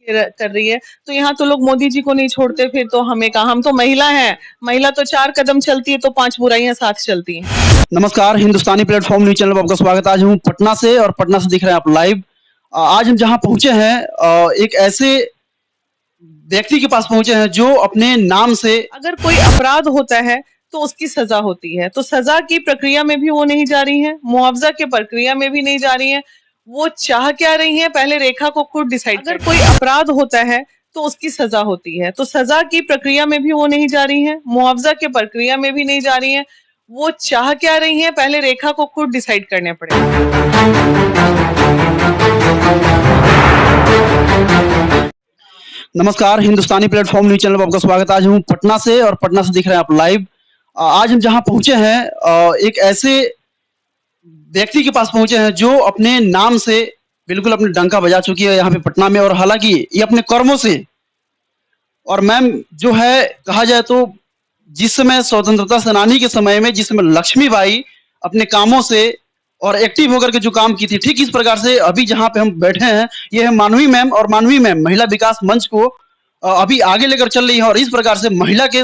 कर रही है। तो यहाँ तो लोग मोदी जी को नहीं छोड़ते, फिर तो हमें कहा, हम तो महिला हैं, महिला तो 4 कदम चलती है तो 5 बुराइयां साथ चलती हैं। नमस्कार, हिंदुस्तानी प्लेटफॉर्म न्यूज चैनल पर आपका स्वागत है। आज हूँ पटना से और पटना से दिख रहे हैं आप लाइव। आज हम जहाँ पहुंचे हैं एक ऐसे व्यक्ति के पास पहुंचे हैं जो अपने नाम से अगर कोई अपराध होता है तो उसकी सजा होती है, तो सजा की प्रक्रिया में भी वो नहीं जा रही हैं, मुआवजा की प्रक्रिया में भी नहीं जा रही हैं। वो चाह क्या रही हैं, पहले रेखा को खुद डिसाइड। अगर कोई अपराध होता है तो उसकी सजा होती है, तो सजा की प्रक्रिया में भी वो नहीं जा रही हैं, मुआवजा की प्रक्रिया में भी नहीं जा रही हैं। वो चाह क्या रही हैं, पहले रेखा को खुद डिसाइड करने पड़ेगा। नमस्कार, हिंदुस्तानी प्लेटफॉर्म न्यूज चैनल पर आपका स्वागत है। आज हूँ पटना से और पटना से दिख रहे हैं आप लाइव। आज हम जहाँ पहुंचे हैं एक ऐसे व्यक्ति के पास पहुंचे हैं जो अपने नाम से बिल्कुल अपने डंका बजा चुकी है यहाँ पे पटना में, और हालांकि ये अपने कर्मों से, और मैम जो है कहा जाए तो जिस समय स्वतंत्रता सेनानी के समय में जिस समय लक्ष्मीबाई अपने कामों से और एक्टिव होकर के जो काम की थी, ठीक इस प्रकार से अभी जहाँ पे हम बैठे हैं ये है मानवी मैम। और मानवी मैम महिला विकास मंच को अभी आगे लेकर चल रही है और इस प्रकार से महिला के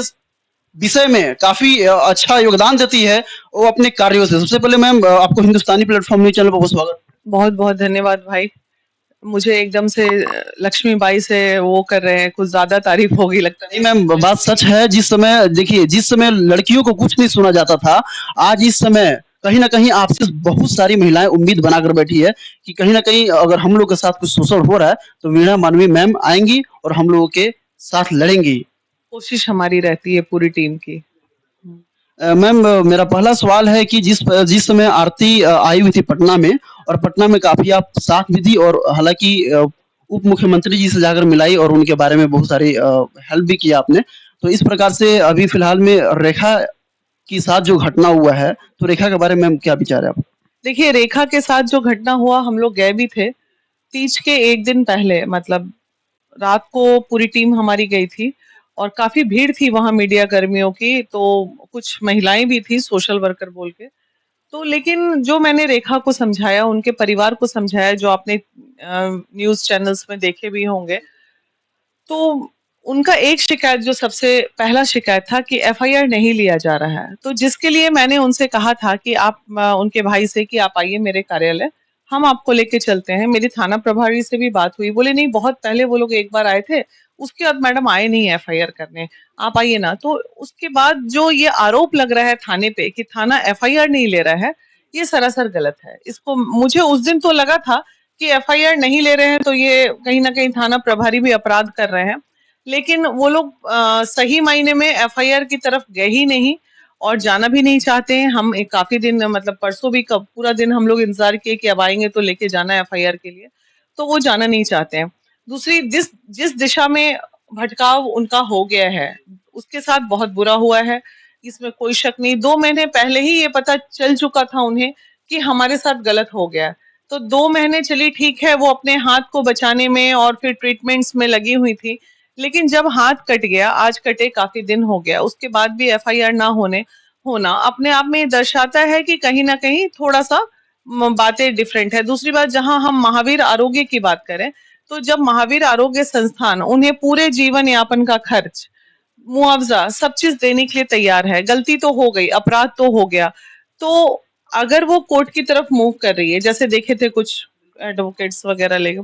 विषय में काफी अच्छा योगदान देती है वो अपने कार्यों से। सबसे पहले मैम आपको हिंदुस्तानी प्लेटफॉर्म न्यूज चैनल पर बहुत स्वागत। बहुत बहुत धन्यवाद भाई। मुझे एकदम से लक्ष्मीबाई से वो कर रहे हैं, कुछ ज्यादा तारीफ होगी लगता है। नहीं मैम, बात सच है। जिस समय देखिए, जिस समय लड़कियों को कुछ नहीं सुना जाता था, आज इस समय कहीं ना कहीं आपसे बहुत सारी महिलाएं उम्मीद बनाकर बैठी है कि कहीं ना कहीं अगर हम लोग के साथ कुछ शोषण हो रहा है तो वीणा मानवी मैम आएंगी और हम लोगों के साथ लड़ेंगी। कोशिश हमारी रहती है पूरी टीम की। मैम मेरा पहला सवाल है कि जिस जिस समय आरती आई हुई थी पटना में, और पटना में काफी आप साथ भी थी, और हालांकि उप मुख्यमंत्री जी से जाकर मिलाई और उनके बारे में बहुत सारी हेल्प भी किया आपने। तो इस प्रकार से अभी फिलहाल में रेखा के साथ जो घटना हुआ है, तो रेखा के बारे में मैम क्या विचार है आप? देखिए, रेखा के साथ जो घटना हुआ, हम लोग गए भी थे तीज के एक दिन पहले, मतलब रात को पूरी टीम हमारी गई थी और काफी भीड़ थी वहां मीडिया कर्मियों की, तो कुछ महिलाएं भी थी सोशल वर्कर बोल के। तो लेकिन जो मैंने रेखा को समझाया, उनके परिवार को समझाया, जो आपने न्यूज चैनल्स में देखे भी होंगे, तो उनका एक शिकायत, जो सबसे पहला शिकायत था कि एफआईआर नहीं लिया जा रहा है। तो जिसके लिए मैंने उनसे कहा था कि आप उनके भाई से कि आप आइए मेरे कार्यालय, हम आपको लेके चलते हैं। मेरी थाना प्रभारी से भी बात हुई, बोले नहीं, बहुत पहले वो लोग एक बार आए थे, उसके बाद मैडम आए नहीं एफआईआर करने, आप आइए ना। तो उसके बाद जो ये आरोप लग रहा है थाने पे कि थाना एफआईआर नहीं ले रहा है, ये सरासर गलत है। इसको मुझे उस दिन तो लगा था कि एफआईआर नहीं ले रहे हैं तो ये कहीं ना कहीं थाना प्रभारी भी अपराध कर रहे हैं, लेकिन वो लोग सही मायने में एफआईआर की तरफ गए ही नहीं और जाना भी नहीं चाहते हैं। हम एक काफी दिन, मतलब परसों भी पूरा दिन हम लोग इंतजार किए कि अब आएंगे तो लेके जाना है एफआईआर के लिए, तो वो जाना नहीं चाहते हैं। दूसरी, जिस जिस दिशा में भटकाव उनका हो गया है उसके साथ बहुत बुरा हुआ है, इसमें कोई शक नहीं। 2 महीने पहले ही ये पता चल चुका था उन्हें कि हमारे साथ गलत हो गया। तो 2 महीने चली, ठीक है, वो अपने हाथ को बचाने में और फिर ट्रीटमेंट्स में लगी हुई थी, लेकिन जब हाथ कट गया, आज कटे काफी दिन हो गया, उसके बाद भी एफआईआर ना होना अपने आप में दर्शाता है कि कहीं ना कहीं थोड़ा सा बातें डिफरेंट है। दूसरी बात, जहां हम महावीर आरोग्य की बात करें, तो जब महावीर आरोग्य संस्थान उन्हें पूरे जीवन यापन का खर्च, मुआवजा, सब चीज देने के लिए तैयार है, गलती तो हो गई, अपराध तो हो गया, तो अगर वो कोर्ट की तरफ मूव कर रही है, जैसे देखे थे कुछ एडवोकेट्स वगैरह लेके,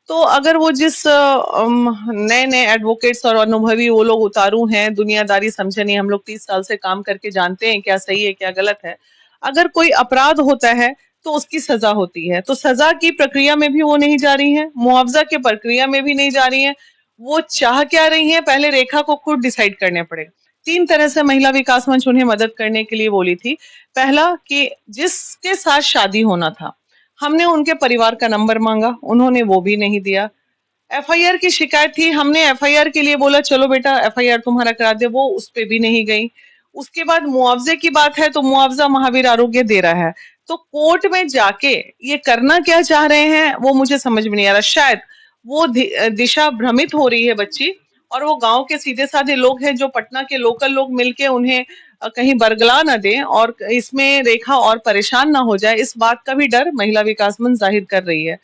तो अगर वो जिस नए नए एडवोकेट्स और अनुभवी वो लोग उतारू हैं, दुनियादारी समझे नहीं, हम लोग 30 साल से काम करके जानते हैं क्या सही है क्या गलत है। अगर कोई अपराध होता है तो उसकी सजा होती है, तो सजा की प्रक्रिया में भी वो नहीं जा रही है, मुआवजा की प्रक्रिया में भी नहीं जा रही है। वो चाह क्या रही है, पहले रेखा को खुद डिसाइड करने पड़ेगा। 3 तरह से महिला विकास मंच उन्हें मदद करने के लिए बोली थी। पहला, कि जिसके साथ शादी होना था, हमने उनके परिवार का नंबर मांगा, उन्होंने वो भी नहीं दिया। एफआईआर की शिकायत थी, हमने एफआईआर के लिए बोला चलो बेटा एफआईआर तुम्हारा करा दे, वो उस पे भी नहीं गई। उसके बाद मुआवजे की बात है तो मुआवजा महावीर आरोग्य दे रहा है, तो कोर्ट में जाके ये करना क्या चाह रहे हैं वो मुझे समझ में नहीं आ रहा। शायद वो दिशा भ्रमित हो रही है बच्ची, और वो गांव के सीधे साधे लोग हैं, जो पटना के लोकल लोग मिलके उन्हें कहीं बरगला ना दें और इसमें रेखा और परेशान ना हो जाए, इस बात का भी डर महिला विकास मंच जाहिर कर रही है।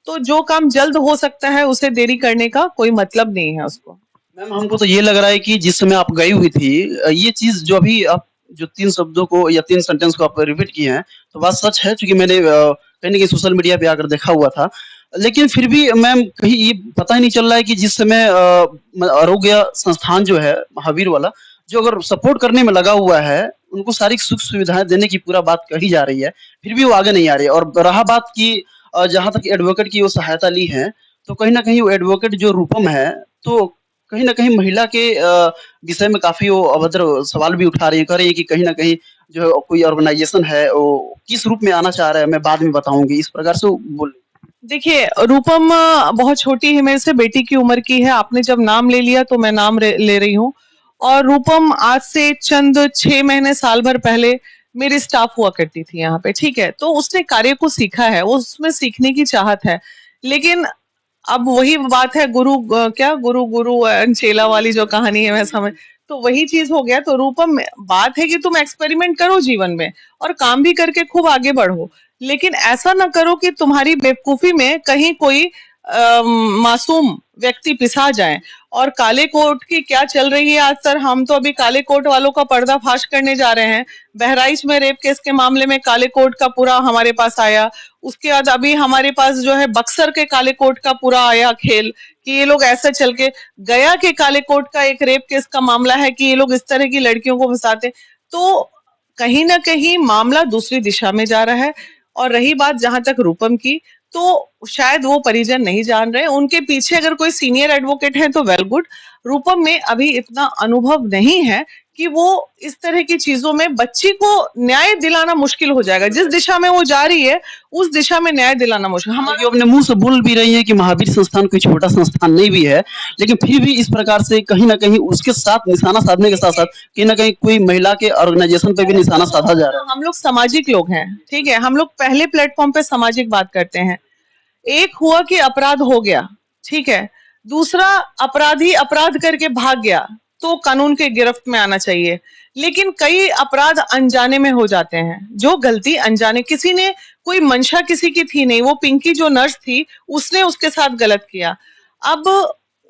तो जो काम जल्द हो सकता है उसे देरी करने का कोई मतलब नहीं है उसको। मैम हमको तो ये लग रहा है कि जिस समय आप गई हुई थी ये चीज़ जो अभी आप जो 3 शब्दों को या 3 सेंटेंस को आप रिपीट किए हैं, तो बात सच है क्योंकि मैंने कहीं न कहीं सोशल मीडिया पे आकर देखा हुआ था। लेकिन फिर भी मैम कहीं ये पता ही नहीं चल रहा है कि जिस समय आरोग्य संस्थान जो है महावीर वाला, जो अगर सपोर्ट करने में लगा हुआ है, उनको सारी सुख-सुविधाएँ देने की पूरा बात कही जा रही है, फिर भी वो आगे नहीं आ रही है। और रहा बात कि जहाँ तक एडवोकेट की वो सहायता ली है, तो कहीं न कहीं वो एडवोकेट जो रूपम है, तो कहीं न कहीं महिला के विषय में काफ़ी वो अभद्र सवाल भी उठा रही हैं, कह रही हैं कि कहीं न कहीं जो कोई ऑर्गनाइज़ेशन है, वो किस रूप में आना चाह रहा है, मैं बाद में बताऊँगी। इस प्रकार से वो बोल देखिए, रूपम बहुत छोटी है मेरे से, बेटी की उम्र की है। आपने जब नाम ले लिया तो मैं नाम ले रही हूँ। और रूपम आज से चंद 6 महीने, साल भर पहले मेरी स्टाफ हुआ करती थी यहाँ पे, ठीक है? तो उसने कार्य को सीखा है, उसमें सीखने की चाहत है। लेकिन अब वही बात है, क्या गुरु गुरु चेला वाली जो कहानी है, मैं समझ, तो वही चीज हो गया। तो रूपम, बात है कि तुम एक्सपेरिमेंट करो जीवन में और काम भी करके खूब आगे बढ़ो, लेकिन ऐसा ना करो कि तुम्हारी बेवकूफी में कहीं कोई मासूम व्यक्ति पिसा जाए। और काले कोट की क्या चल रही है आज सर, हम तो अभी काले कोट वालों का पर्दाफाश करने जा रहे हैं। बहराइच में रेप केस के मामले में काले कोट का पूरा हमारे पास आया। उसके बाद अभी हमारे पास जो है बक्सर के काले कोट का पूरा आया खेल, कि ये लोग ऐसे चल के, गया के काले कोट का एक रेप केस का मामला है कि ये लोग इस तरह की लड़कियों को फंसाते। तो कहीं ना कहीं मामला दूसरी दिशा में जा रहा है। और रही बात जहां तक रूपम की, तो शायद वो परिजन नहीं जान रहे, उनके पीछे अगर कोई सीनियर एडवोकेट है तो वेल गुड। रूपम में अभी इतना अनुभव नहीं है कि वो इस तरह की चीजों में, बच्ची को न्याय दिलाना मुश्किल हो जाएगा। जिस दिशा में वो जा रही है उस दिशा में न्याय दिलाना मुश्किल। हाँ, ये अपने मुँह से बोल भी रही हैं कि महावीर संस्थान कोई छोटा संस्थान नहीं भी है, लेकिन फिर भी इस प्रकार से कहीं न कहीं उसके साथ निशाना साधने के साथ-साथ कहीं न कहीं कोई महिला के ऑर्गेनाइज़ेशन पे भी निशाना साधा जा रहा है। हम लोग सामाजिक लोग हैं, ठीक है? हम लोग पहले प्लेटफॉर्म पे सामाजिक बात करते हैं। एक हुआ कि अपराध हो गया, ठीक है? दूसरा, अपराधी अपराध करके भाग गया तो कानून के गिरफ्त में आना चाहिए। लेकिन कई अपराध अनजाने में हो जाते हैं, जो गलती अनजाने, किसी ने, कोई मंशा किसी की थी नहीं, वो पिंकी जो नर्स थी उसने उसके साथ गलत किया। अब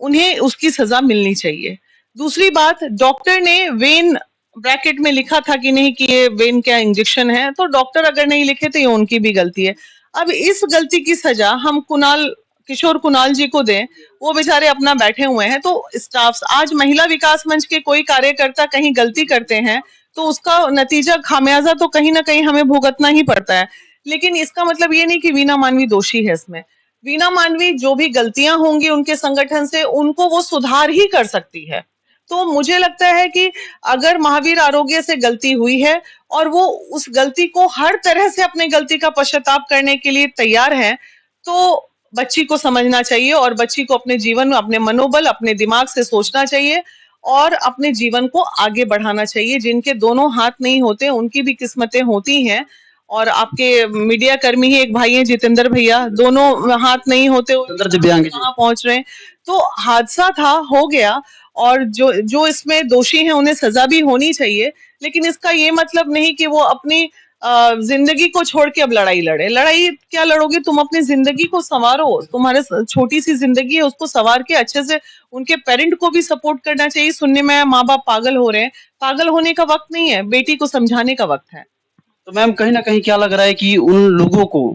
उन्हें उसकी सजा मिलनी चाहिए। दूसरी बात, डॉक्टर ने वेन ब्रैकेट में लिखा था कि नहीं, कि ये वेन क्या इंजेक्शन है, तो डॉक्टर अगर नहीं लिखे तो ये उनकी भी गलती है। अब इस गलती की सजा हम किशोर कुणाल जी को दें, वो बेचारे अपना बैठे हुए हैं। तो स्टाफ, आज महिला विकास मंच के कोई कार्यकर्ता कहीं गलती करते हैं तो उसका नतीजा, खामियाजा तो कहीं ना कहीं हमें भुगतना ही पड़ता है। लेकिन इसका मतलब ये नहीं कि वीना मानवी दोषी है इसमें। वीना मानवी जो भी गलतियां होंगी उनके संगठन से, उनको वो सुधार ही कर सकती है। तो मुझे लगता है कि अगर महावीर आरोग्य से गलती हुई है और वो उस गलती को हर तरह से, अपने गलती का पश्चाताप करने के लिए तैयार है, तो बच्ची को समझना चाहिए और बच्ची को अपने जीवन में, अपने मनोबल, अपने दिमाग से सोचना चाहिए और अपने जीवन को आगे बढ़ाना चाहिए। जिनके दोनों हाथ नहीं होते उनकी भी किस्मतें होती हैं। और आपके मीडिया कर्मी ही एक भाई हैं, जितेंद्र भैया, दोनों हाथ नहीं होते, कहाँ पहुंच रहे हैं। तो हादसा था, हो गया, और जो जो इसमें दोषी हैं उन्हें सजा भी होनी चाहिए। लेकिन इसका ये मतलब नहीं कि वो अपनी जिंदगी को छोड़ के अब लड़ाई लड़े। लड़ाई क्या लड़ोगे, तुम अपनी जिंदगी को संवारो, तुम्हारे छोटी सी जिंदगी है, उसको संवार के अच्छे से, उनके पेरेंट को भी सपोर्ट करना चाहिए। सुनने में माँ बाप पागल हो रहे हैं, पागल होने का वक्त नहीं है, बेटी को समझाने का वक्त है। तो मैम कहीं न कहीं क्या लग रहा है कि उन लोगों को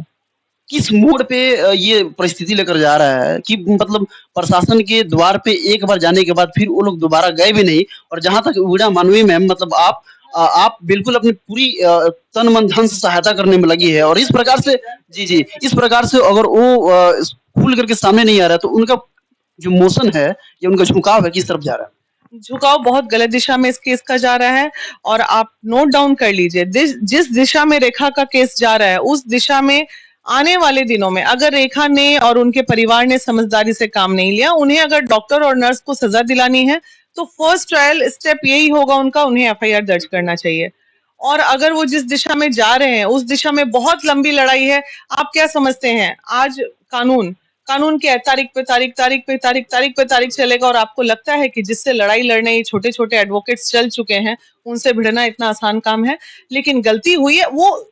किस मोड़ पे ये परिस्थिति लेकर जा रहा है कि मतलब प्रशासन के द्वार पे एक बार जाने के बाद फिर वो लोग दोबारा गए भी नहीं। और जहाँ तक वीणा मानवी मैम, मतलब आप बिल्कुल अपनी पूरी तन मन धन से सहायता करने में लगी है और इस प्रकार से, जी, इस प्रकार से अगर वो खुल करके सामने नहीं आ रहा है तो उनका जो मोशन है या उनका झुकाव है किस तरफ जा रहा है? झुकाव बहुत गलत दिशा में इस केस का जा रहा है। और आप नोट डाउन कर लीजिए, जिस दिशा में रेखा का केस जा रहा है, उस दिशा में आने वाले दिनों में अगर रेखा ने और उनके परिवार ने समझदारी से काम नहीं लिया, उन्हें अगर डॉक्टर और नर्स को सजा दिलानी है तो फर्स्ट ट्रायल स्टेप यही होगा उनका, उन्हें एफआईआर दर्ज करना चाहिए। और अगर वो जिस दिशा में जा रहे हैं उस दिशा में बहुत लंबी लड़ाई है। आप क्या समझते हैं, आज कानून कानून क्या है, तारीख पे तारीख चलेगा, और आपको लगता है कि जिससे लड़ाई लड़ने ये छोटे छोटे एडवोकेट्स चल चुके हैं उनसे भिड़ना इतना आसान काम है? लेकिन गलती हुई है, वो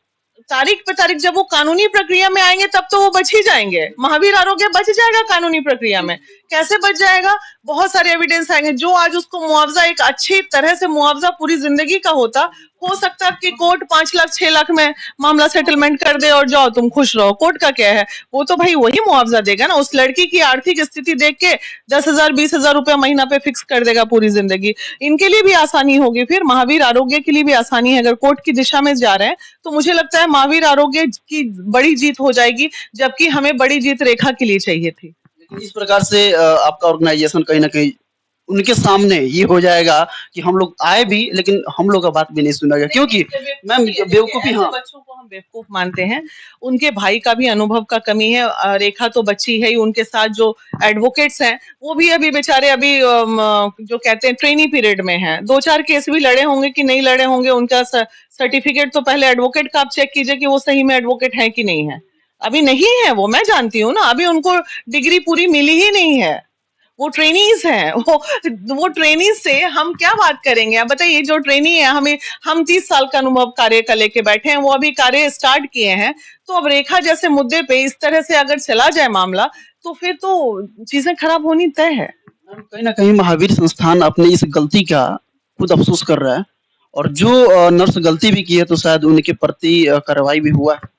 तारीख पे तारीख जब वो कानूनी प्रक्रिया में आएंगे तब तो वो बच ही जाएंगे। महावीर आरोग्य बच जाएगा कानूनी प्रक्रिया में। कैसे बच जाएगा? बहुत सारे एविडेंस आएंगे। जो आज उसको मुआवजा एक अच्छी तरह से मुआवजा पूरी जिंदगी का होता, हो सकता है कि कोर्ट 5 लाख 6 लाख में मामला सेटलमेंट कर दे और जाओ तुम खुश रहो। कोर्ट का क्या है, वो तो भाई वही मुआवजा देगा ना। उस लड़की की आर्थिक स्थिति देख के 10,000 20,000 रुपया महीना पे फिक्स कर देगा पूरी जिंदगी। इनके लिए भी आसानी होगी, फिर महावीर आरोग्य के लिए भी आसानी है। अगर कोर्ट की दिशा में जा रहे हैं तो मुझे लगता है महावीर आरोग्य की बड़ी जीत हो जाएगी, जबकि हमें बड़ी जीत रेखा के लिए चाहिए थी। लेकिन इस प्रकार से आपका ऑर्गेनाइजेशन कहीं ना कहीं उनके सामने ये हो जाएगा कि हम लोग आए भी लेकिन हम लोग का बात भी नहीं सुना गया, क्योंकि मैम बेवकूफी, हाँ, बच्चों को हम बेवकूफ मानते हैं। उनके भाई का भी अनुभव का कमी है। रेखा तो बच्ची है ही, उनके साथ जो एडवोकेट्स हैं वो भी अभी बेचारे अभी जो कहते हैं ट्रेनी पीरियड में हैं। 2-4 केस भी लड़े होंगे कि नहीं लड़े होंगे, उनका सर्टिफिकेट तो पहले एडवोकेट का आप चेक कीजिए कि वो सही में एडवोकेट है कि नहीं है। अभी नहीं है वो, मैं जानती हूँ ना, अभी उनको डिग्री पूरी मिली ही नहीं है, वो ट्रेनीज हैं। वो ट्रेनीज से हम क्या बात करेंगे? आप बताइए, जो ट्रेनी है, हम 30 साल का अनुभव कार्य का लेके बैठे हैं, वो अभी कार्य स्टार्ट किए हैं। तो अब रेखा जैसे मुद्दे पे इस तरह से अगर चला जाए मामला तो फिर तो चीजें खराब होनी तय है। मैम कहीं ना कहीं महावीर संस्थान अपनी इस गलती का खुद अफसोस कर रहा है, और जो नर्स गलती भी की है तो शायद उनके प्रति कार्रवाई भी हुआ है।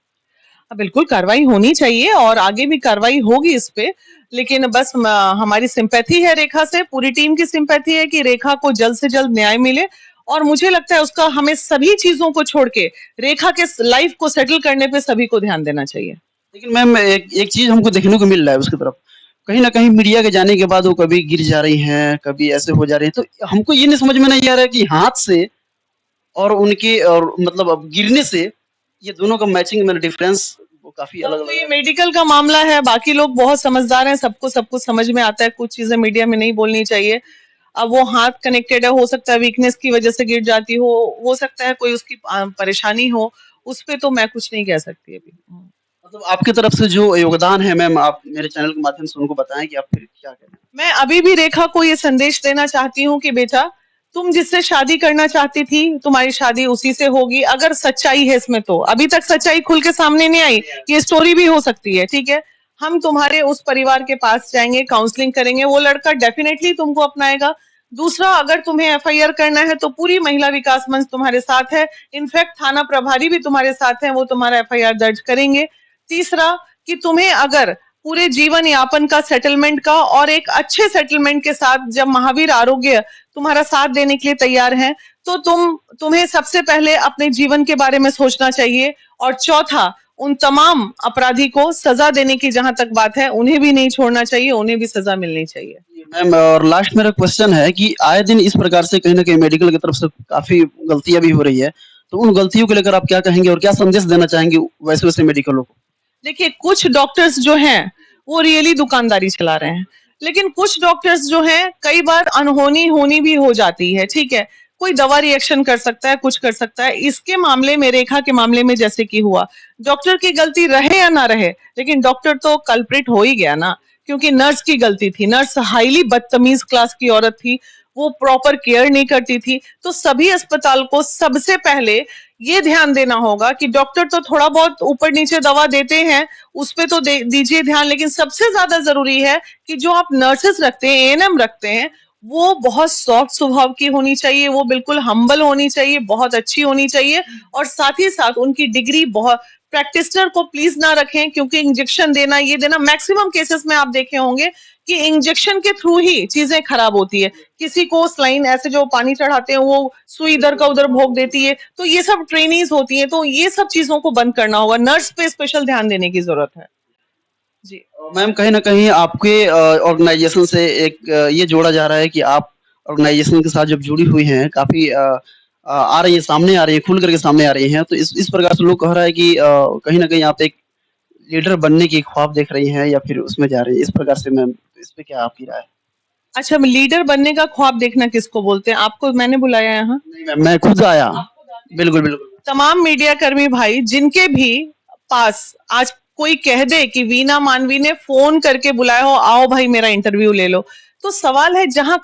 बिल्कुल कार्रवाई होनी चाहिए और आगे भी कार्रवाई होगी इस पे। लेकिन बस हमारी सिंपैथी है रेखा से, पूरी टीम की सिंपैथी है कि रेखा को जल्द से जल्द न्याय मिले। और मुझे लगता है उसका हमें सभी चीजों को छोड़ के रेखा के लाइफ को सेटल करने पे सभी को ध्यान देना चाहिए। लेकिन मैम एक चीज हमको देखने को मिल रहा है उसकी तरफ, कहीं ना कहीं मीडिया के जाने के बाद वो कभी गिर जा रही हैं, कभी ऐसे हो जा रही है, तो हमको ये नहीं समझ में नहीं आ रहा है कि हाथ से और उनके और मतलब अब गिरने से ये दोनों का मैचिंग में डिफरेंस वो काफी अलग तो ये अलग है। मेडिकल का मामला है, बाकी लोग बहुत समझदार हैं, सबको सब कुछ समझ में आता है। कुछ चीजें मीडिया में नहीं बोलनी चाहिए। अब वो हाथ कनेक्टेड है, हो सकता है वीकनेस की वजह से गिर जाती हो सकता है कोई उसकी परेशानी हो, उस पे तो मैं कुछ नहीं कह सकती अभी। मतलब आपकी तरफ से जो योगदान है मैम, आप मेरे चैनल के माध्यम से उनको बताएं कि आप फिर क्या करें। मैं अभी भी रेखा को ये संदेश देना चाहती हूँ कि बेटा, तुम जिससे शादी करना चाहती थी, तुम्हारी शादी उसी से होगी। अगर सच्चाई है इसमें, तो अभी तक सच्चाई खुल के सामने नहीं आई, ये स्टोरी भी हो सकती है, ठीक है। हम तुम्हारे उस परिवार के पास जाएंगे, काउंसलिंग करेंगे, वो लड़का डेफिनेटली तुमको अपनाएगा। दूसरा, अगर तुम्हें एफआईआर करना है तो पूरी महिला विकास मंच तुम्हारे साथ है। इनफैक्ट थाना प्रभारी भी तुम्हारे साथ है, वो तुम्हारा एफआईआर दर्ज करेंगे। तीसरा, कि तुम्हें अगर पूरे जीवन यापन का सेटलमेंट का और एक अच्छे सेटलमेंट के साथ जब महावीर आरोग्य तुम्हारा साथ देने के लिए तैयार है, तो तुम्हें सबसे पहले अपने जीवन के बारे में सोचना चाहिए। और चौथा, उन तमाम अपराधी को सजा देने की जहां तक बात है, उन्हें भी नहीं छोड़ना चाहिए, उन्हें भी सजा मिलनी चाहिए। मैम और लास्ट मेरा क्वेश्चन है कि आए दिन इस प्रकार से कहीं ना कहीं मेडिकल की तरफ से काफी गलतियां भी हो रही है, तो उन गलतियों को लेकर आप क्या कहेंगे और क्या संदेश देना चाहेंगे वैसे वैसे मेडिकलों को? देखिए, कुछ डॉक्टर्स जो हैं वो रियली दुकानदारी चला रहे हैं, लेकिन कुछ डॉक्टर्स जो हैं कई बार अनहोनी होनी भी हो जाती है, ठीक है। कोई दवा रिएक्शन कर सकता है, कुछ कर सकता है। इसके मामले में, रेखा के मामले में जैसे कि हुआ, डॉक्टर की गलती रहे या ना रहे, लेकिन डॉक्टर तो कल्प्रिट हो ही गया ना, क्योंकि नर्स की गलती थी। नर्स हाईली बदतमीज क्लास की औरत थी, वो प्रॉपर केयर नहीं करती थी। तो सभी अस्पताल को सबसे पहले ये ध्यान देना होगा कि डॉक्टर तो थोड़ा बहुत ऊपर नीचे दवा देते हैं, उस पे तो दीजिए ध्यान, लेकिन सबसे ज्यादा जरूरी है कि जो आप नर्सेस रखते हैं, एएनएम रखते हैं, वो बहुत सॉफ्ट स्वभाव की होनी चाहिए, वो बिल्कुल हम्बल होनी चाहिए, बहुत अच्छी होनी चाहिए। और साथ ही साथ उनकी डिग्री बहुत, प्रैक्टिशनर को प्लीज ना रखें, क्योंकि इंजेक्शन देना, ये देना, मैक्सिमम केसेस में आप देखे होंगे कि इंजेक्शन के थ्रू ही चीजें खराब होती है। किसी को स्लाइन ऐसे जो पानी चढ़ाते हैं, वो सुई इधर का उधर भोग देती है, तो ये सब ट्रेनीज होती है। तो ये सब चीजों को बंद करना होगा, नर्स पे स्पेशल ध्यान देने की जरूरत है जी। मैम कहीं ना कहीं आपके ऑर्गेनाइजेशन से एक ये जोड़ा जा रहा है कि आप ऑर्गेनाइजेशन के साथ जब जुड़ी हुई हैं, काफी आ रही है, सामने आ रही है, खुल करके सामने आ रही हैं, तो इस प्रकार से लोग कह रहा है कि कहीं ना कहीं आप एक लीडर बनने की ख्वाब देख रही हैं या फिर उसमें जा रही है, इस प्रकार से। मैम इस पे क्या आपकी राय है? अच्छा, लीडर बनने का ख्वाब देखना किसको बोलते हैं? आपको मैंने बुलाया यहाँ? नहीं मैम, मैं खुद आया। बिल्कुल बिल्कुल। तमाम मीडिया कर्मी भाई, जिनके भी पास आज कोई कह दे कि वीना मानवी ने फोन करके बुलाया हो, आओ भाई मेरा इंटरव्यू ले लो, तो सवाल है जहाँ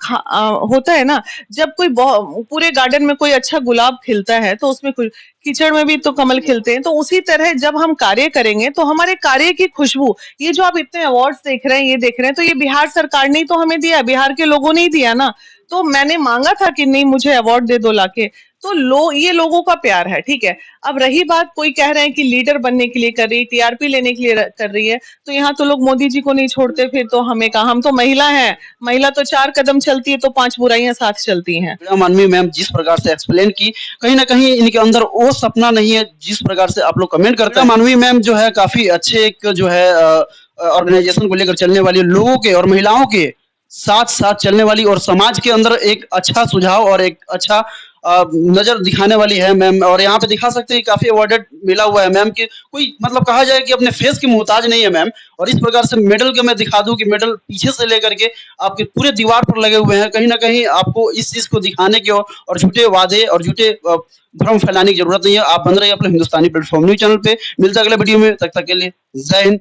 होता है ना, जब कोई पूरे गार्डन में कोई अच्छा गुलाब खिलता है तो उसमें कुछ कीचड़ में भी तो कमल खिलते हैं। तो उसी तरह जब हम कार्य करेंगे तो हमारे कार्य की खुशबू, ये जो आप इतने अवार्ड्स देख रहे हैं, ये देख रहे हैं, तो ये बिहार सरकार ने ही तो हमें दिया, बिहार के लोगों ने ही दिया ना। तो मैंने मांगा था कि नहीं मुझे अवार्ड दे दो लाके। तो ये लोगों का प्यार है, ठीक है। अब रही बात, कोई कह रहे हैं कि लीडर बनने के लिए कर रही, टीआरपी लेने के लिए कर रही है, तो यहाँ तो लोग मोदी जी को नहीं छोड़ते, फिर तो हमें कहा, हम तो महिला हैं, महिला तो 4 कदम चलती है तो 5 बुराइयां साथ चलती हैं। मानवी मैम जिस प्रकार से एक्सप्लेन की, कहीं ना कहीं इनके अंदर वो सपना नहीं है जिस प्रकार से आप लोग कमेंट करते हैं। मानवी मैम जो है काफी अच्छे एक जो है ऑर्गेनाइजेशन को लेकर चलने वाली, लोगों के और महिलाओं के साथ साथ चलने वाली, और समाज के अंदर एक अच्छा सुझाव और एक अच्छा नजर दिखाने वाली है मैम। और यहाँ पे दिखा सकते हैं काफी अवार्डेड मिला हुआ है मैम के, कोई मतलब कहा जाए कि अपने फेस की मोहताज नहीं है मैम। और इस प्रकार से मेडल के मैं दिखा दूं कि मेडल पीछे से लेकर के आपके पूरे दीवार पर लगे हुए हैं, कहीं ना कहीं आपको इस चीज को दिखाने की और झूठे वादे और झूठे भ्रम फैलाने की जरूरत नहीं है। आप बन रहे हैं अपने हिंदुस्तानी प्लेटफॉर्म न्यूज चैनल पे। मिलते हैं अगले वीडियो में, तब तक के लिए जय हिंद।